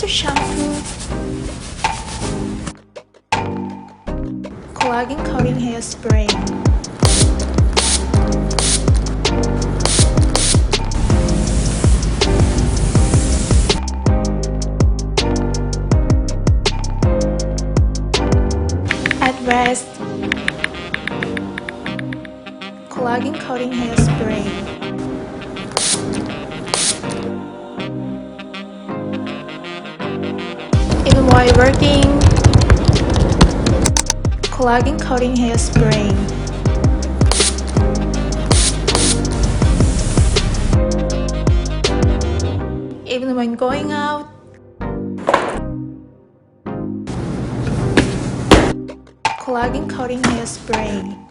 shampoo, collagen coating hairspray, at rest, collagen coating hairspray, even while working, collagen coating hairspray, even when going out, collagen coating hairspray.